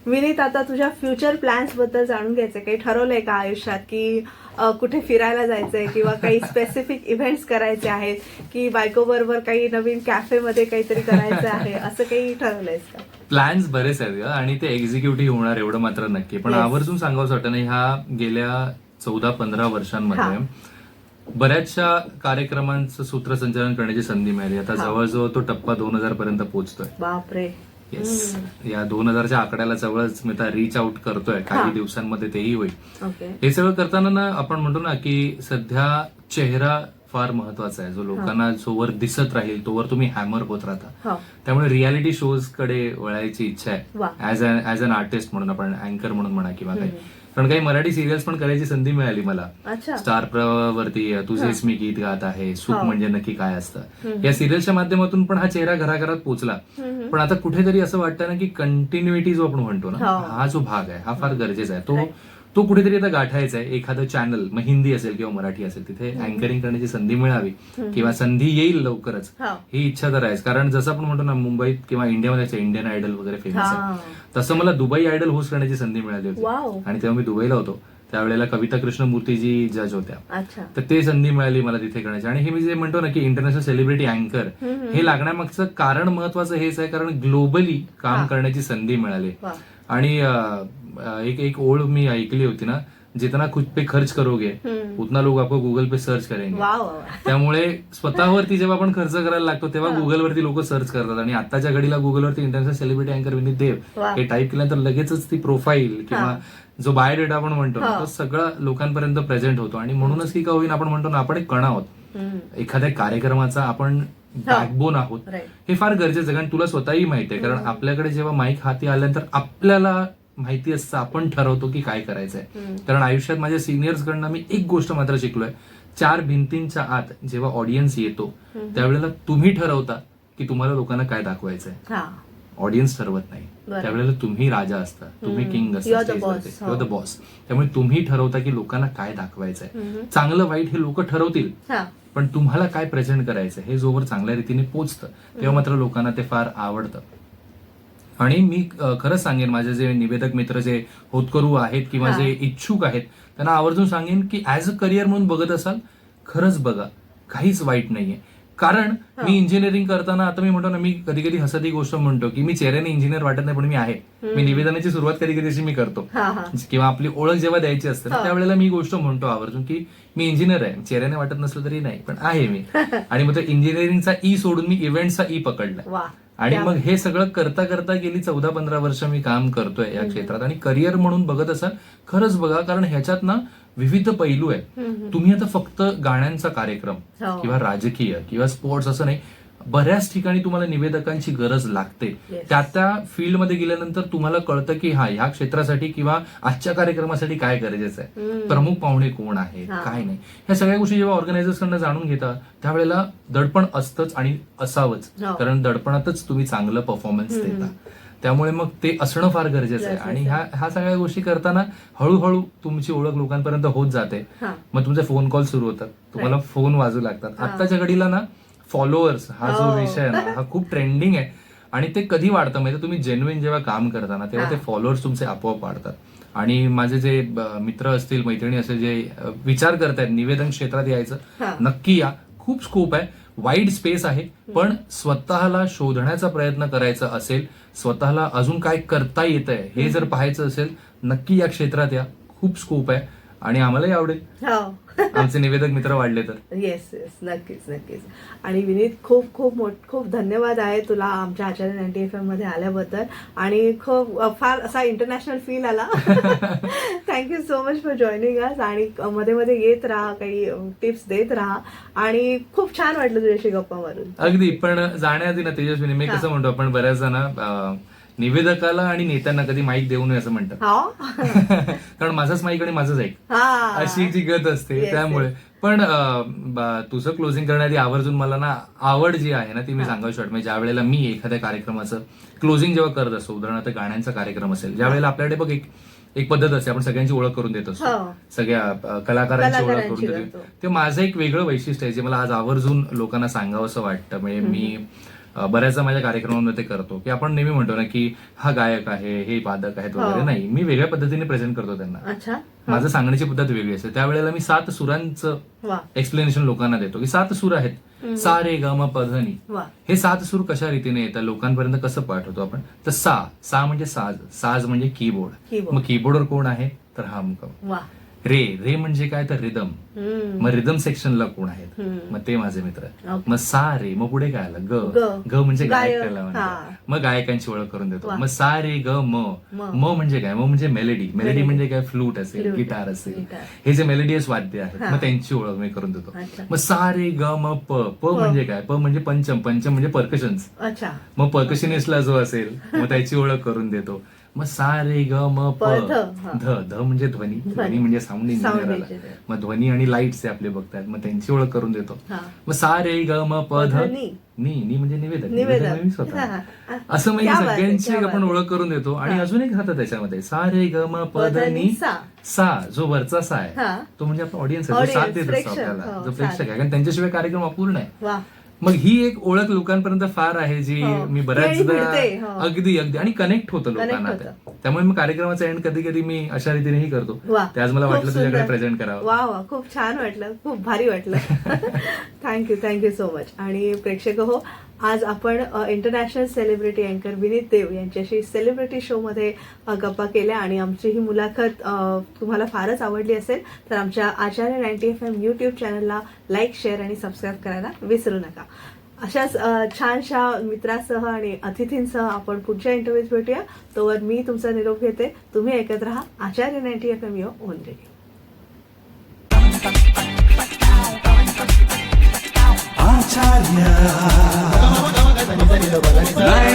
विनीत, आता तुझ्या फ्युचर प्लॅन्स बद्दल जाणून घ्यायचं. काही ठरवलंय का आयुष्यात की कुठे फिरायला जायचंय किंवा काही स्पेसिफिक इव्हेंट्स करायचे आहेत की बायको बरोबर काही नवीन कॅफेमध्ये काहीतरी करायचं आहे, असं काही ठरवलंयस का? प्लॅन्स बरेच आहेत आणि ते एक्झिक्युटिव्ह होणार एवढं मात्र नक्की. पण आवर्जून सांगावंसं वाटतं नाही, ह्या गेल्या 14-15 वर्षांमध्ये बऱ्याचशा कार्यक्रमांचं सूत्रसंचालन करण्याची संधी मिळाली. आता जवळजवळ तो टप्पा 2000 पर्यंत पोहोचतोय. बापरे. येस, या 2000च्या आकड्याला जवळच मी रीच आउट करतोय. काही दिवसांमध्ये तेही होईल. हे सगळं करताना ना आपण म्हणतो ना की सध्या चेहरा फार महत्वाचा आहे. जो लोकांना जोवर दिसत राहील तोवर तुम्ही हॅमर होत राहता. त्यामुळे रियालिटी शोज कडे वळायची इच्छा आहे ऍज अन आर्टिस्ट म्हणून, आपण अँकर म्हणून म्हणा किंवा काही. कारण काही मराठी सिरियल्स पण करायची संधी मिळाली मला. स्टार वरती तुझेच मी गीत गात आहे, सुख म्हणजे नक्की काय असतं, या सिरियलच्या माध्यमातून पण हा चेहरा घराघरात पोहोचला. पण आता कुठेतरी असं वाटतं ना की कंटिन्युइटी जो आपण म्हणतो ना, हा जो भाग आहे हा फार गरजेचा आहे. तो कुठेतरी आता गाठायचा आहे. एखादं चॅनल, मग हिंदी असेल किंवा मराठी असेल, तिथे अँकरिंग करण्याची संधी मिळावी किंवा संधी येईल लवकरच, ही इच्छा तर आहेच. कारण जसं आपण म्हणतो ना मुंबईत किंवा इंडियामध्ये इंडियन आयडल वगैरे फेमस आहे, तसं मला दुबई आयडल होस्ट करण्याची संधी मिळाली होती. आणि तेव्हा मी दुबईला होतो. त्यावेळेला कविता कृष्णमूर्तीजी जज होत्या. तर ते संधी मिळाली मला तिथे करण्याची. आणि हे मी जे म्हणतो ना की इंटरनॅशनल सेलिब्रिटी अँकर हे लागण्यामागचं कारण महत्वाचं हेच आहे, कारण ग्लोबली काम करण्याची संधी मिळाली. आणि एक ओळ मी ऐकली होती ना, जितना खुद पे खर्च करोगे उतना लोग आपको गूगल पे सर्च करेंगे. त्यामुळे स्वतःवरती जेव्हा आपण खर्च करायला लागतो तेव्हा गुगलवरती लोक सर्च करतात. आणि आताच्या घडीला गुगलवरती इंटरनॅशनल सेलिब्रिटी अँकर विनीत देव हे टाईप केल्यानंतर लगेचच ती प्रोफाईल किंवा जो बायोडेटा आपण म्हणतो तो सगळा लोकांपर्यंत प्रेझेंट होतो. आणि म्हणूनच की का होईन आपण म्हणतो ना, आपण एक कणा आहोत एखाद्या कार्यक्रमाचा, आपण बॅकबोन आहोत. हे फार गरजेचं आहे. कारण तुला स्वतःही माहिती आहे, कारण आपल्याकडे जेव्हा माईक हाती आल्यानंतर आपल्याला माहिती असतं, आपण ठरवतो की काय करायचंय. कारण आयुष्यात माझ्या सिनियर्स कडनं मी एक गोष्ट मात्र शिकलोय, 4 भिंतींच्या आत जेव्हा ऑडियन्स येतो त्यावेळेला तुम्ही ठरवता की तुम्हाला लोकांना काय दाखवायचंय. ऑडियन्स ठरवत नाही. त्यावेळेला तुम्ही राजा असता, तुम्ही किंग असता, द बॉस. त्यामुळे तुम्ही ठरवता की लोकांना काय दाखवायचंय. चांगलं वाईट हे लोक ठरवतील, पण तुम्हाला काय प्रेझेंट करायचं हे जोवर चांगल्या रीतीने पोचतं तेव्हा मात्र लोकांना ते फार आवडतं. आणि मी खरंच सांगेन, माझे जे निवेदक मित्र जे होतकरू आहेत किंवा जे इच्छुक आहेत त्यांना आवर्जून सांगेन की ऍज अ करिअर म्हणून बघत असाल, खरंच बघा, काहीच वाईट नाहीये. कारण मी इंजिनिअरिंग करताना, आता मी म्हणतो ना, मी कधी कधी हसत ही गोष्ट म्हणतो की मी चेहऱ्याने इंजिनियर वाटत नाही, पण मी आहे. मी निवेदनाची सुरुवात कधी कधी अशी मी करतो किंवा आपली ओळख जेव्हा द्यायची असते त्यावेळेला मी गोष्ट म्हणतो आवर्जून की मी इंजिनियर आहे. चेहऱ्याने वाटत नसलं तरी नाही, पण आहे मी. आणि मग इंजिनिअरिंगचा ई सोडून मी इव्हेंटचा ई पकडला. आणि मग हे सगळं करता करता गेली 14-15 वर्ष मी काम करतोय या क्षेत्रात. आणि करिअर म्हणून बघत असाल, खरंच बघा, कारण ह्याच्यात ना विविध पैलू आहेत. तुम्ही आता फक्त गाण्यांचा कार्यक्रम किंवा राजकीय किंवा स्पोर्ट्स असं नाही, बऱ्याच ठिकाणी तुम्हाला निवेदकांची गरज लागते. त्या फील्डमध्ये गेल्यानंतर तुम्हाला कळतं की ह्या क्षेत्रासाठी किंवा आजच्या कार्यक्रमासाठी काय गरजेचं आहे, प्रमुख पाहुणे कोण आहे, काय नाही. ह्या सगळ्या गोष्टी जेव्हा ऑर्गनायझर्स कडनं जाणून घेता त्यावेळेला दडपण असतंच आणि असावंच. कारण दडपणातच तुम्ही चांगलं परफॉर्मन्स देता. त्यामुळे मग ते असणं फार गरजेचं आहे. आणि ह्या सगळ्या गोष्टी करताना हळूहळू तुमची ओळख लोकांपर्यंत होत जाते. मग तुमचे फोन कॉल सुरू होतात, तुम्हाला फोन वाजू लागतात. आत्ताच्या घडीला ना फॉलोअर्स हा जो विषय आहे ना, हा खूप ट्रेंडिंग आहे. आणि ते कधी वाढतं माहिती, तुम्ही जेन्युइन जेव्हा काम करताना तेव्हा ते फॉलोअर्स तुमचे आपोआप वाढतात. आणि माझे जे मित्र असतील, मैत्रिणी असतील, जे विचार करतायत निवेदन क्षेत्रात यायचं, नक्की या. खूप स्कोप आहे, वाईड स्पेस आहे. पण स्वतःला शोधण्याचा प्रयत्न करायचा असेल, स्वतःला अजून काय करता येतंय हे जर पाहायचं असेल, नक्की या क्षेत्रात या. खूप स्कोप आहे आणि आम्हालाही आवडेल आमचे निवेदक मित्र वाढले तर. येस, नक्कीच. आणि विनीत, खूप खूप धन्यवाद आहे तुला आमच्या आचार्य 90 FM मध्ये आल्याबद्दल. आणि फार असा इंटरनॅशनल फील आला. Thank you so much for joining us. आणि मध्ये मध्ये येत राहा, काही टिप्स देत राहा. आणि खूप छान वाटलं तुझ्याशी गप्पा मारून. अगदी. पण जाण्याआधी ना तेजस्विनी, मी कसं म्हणतो, आपण बऱ्याच जण निवेदकाला आणि नेत्यांना कधी माईक देऊ नये असं म्हणतात. कारण माझाच माईक आणि माझंच ऐक, अशी जी गत असते. त्यामुळे पण तुझं क्लोजिंग करण्याआधी आवर्जून मला ना आवड जी आहे ना ती मी सांगायची वाटतं. ज्या वेळेला मी एखाद्या कार्यक्रमाचं क्लोजिंग जेव्हा करत असतो, उदाहरणार्थ गाण्यांचा कार्यक्रम असेल, ज्या वेळेला आपल्याकडे बघ एक एक पद्धत असते, आपण सगळ्यांची ओळख करून देत असतो, हो. सगळ्या कलाकारांची ओळख करून कलाकारांची देतो. करतो. ते माझं एक वेगळं वैशिष्ट्य आहे जे मला आज आवर्जून लोकांना सांगावं असं वाटतं. म्हणजे मी बऱ्याचदा माझ्या कार्यक्रमांमध्ये करतो की आपण नेहमी म्हणतो ना की हा गायक आहे, हे वादक आहेत वगैरे. हो. नाही, मी वेगळ्या पद्धतीने प्रेझेंट करतो त्यांना. अच्छा. माझं सांगण्याची पद्धत वेगळी असते. त्यावेळेला मी 7 सुरांचं वा एक्सप्लेनेशन लोकांना देतो की 7 सूर आहेत, सा रे ग म प ध नि. वा हे 7 सूर कशा रीतीने येतात, लोकांपर्यंत कसं पाठवतो आपण. तर सा म्हणजे साज, साज म्हणजे कीबोर्ड. कीबोर्ड. मग कीबोर्डवर कोण आहे, तर हा वा रे म्हणजे काय, तर रिदम. मग रिदम सेक्शनला कोण आहेत, मग ते माझे मित्र. ओके. मग सा रे, मग पुढे काय आलं, ग म्हणजे गायक त्याला म्हणतात. मग गायकांची ओळख करून देतो. वा. मग सा रे ग म म्हणजे काय, म म्हणजे मेलेडी. मेलेडी म्हणजे काय, फ्लूट असेल, फ्लूट, गिटार असेल, गिटार. हे जे मेलेडियस वाद्य आहेत, हा. मग त्यांची ओळख मी करून देतो. अच्छा. मग सा रे ग म प म्हणजे काय, प म्हणजे पंचम म्हणजे परकशन्स. अच्छा. मग पर्कशनिस्टला जो असेल मग त्याची ओळख करून देतो. मग सा रे ग म प ध, हा. ध म्हणजे ध्वनी. ध्वनी म्हणजे साऊंड इंजिनियर आला. engineer. मग ध्वनी आणि लाईट्स आपले बघतात, मग त्यांची ओळख करून देतो. हा. मग सा रे ग म प ध नी. नी म्हणजे निवेदन. निवेदन. मी स्वतः. हा, हा. असं म्हणजे क्या बात आहे, सगळ्यांची क्या आपण बात ओळख करून देतो. आणि हा. अजून एक राहतं त्याच्यामध्ये, सा रे ग म प ध नी सा. सा, जो वरचा सा आहे हा. तो म्हणजे आपला ऑडियन्स आहे, जो साथ Audience, देत असतो प्रेक्षक. आपल्याला, हो, जो साथ. प्रेक्षक आहे. कारण त्यांच्याशिवाय कार्यक्रम अपूर्ण आहे. वा मग ही एक ओळख लोकांपर्यंत फार आहे जी हो. मी ती बऱ्याचदा मिळते, हो. अगदी आणि कनेक्ट होतं Connect लोकांना. होतं. त्यामुळे मग कार्यक्रमाचा एंड कधी कधी मी अशा रीतीनेही करतो. वा ते आज मला खूप वाटलं तुझ्याकडे सुंदर. प्रेझेंट करावं. वा वा खूप छान वाटलं, खूप भारी वाटलं. Thank you so much. आणि प्रेक्षक हो, आज आपण इंटरनॅशनल सेलिब्रिटी अँकर विनीत देव यांच्याशी सेलिब्रिटी शो मध्ये गप्पा केल्या. आणि आमची ही मुलाखत तुम्हाला फारच आवडली असेल तर आमच्या आचार्य 90 FM यूट्यूब चॅनलला लाईक, शेअर आणि सबस्क्राईब करायला विसरू नका. अशाच छानशा मित्रासह आणि अतिथींसह आपण पुढच्या इंटरव्ह्यूत भेटूया. तोवर मी तुमचा निरोप घेते. तुम्ही ऐकत राहा आचार्य 90 FM your on radio. Acharya 90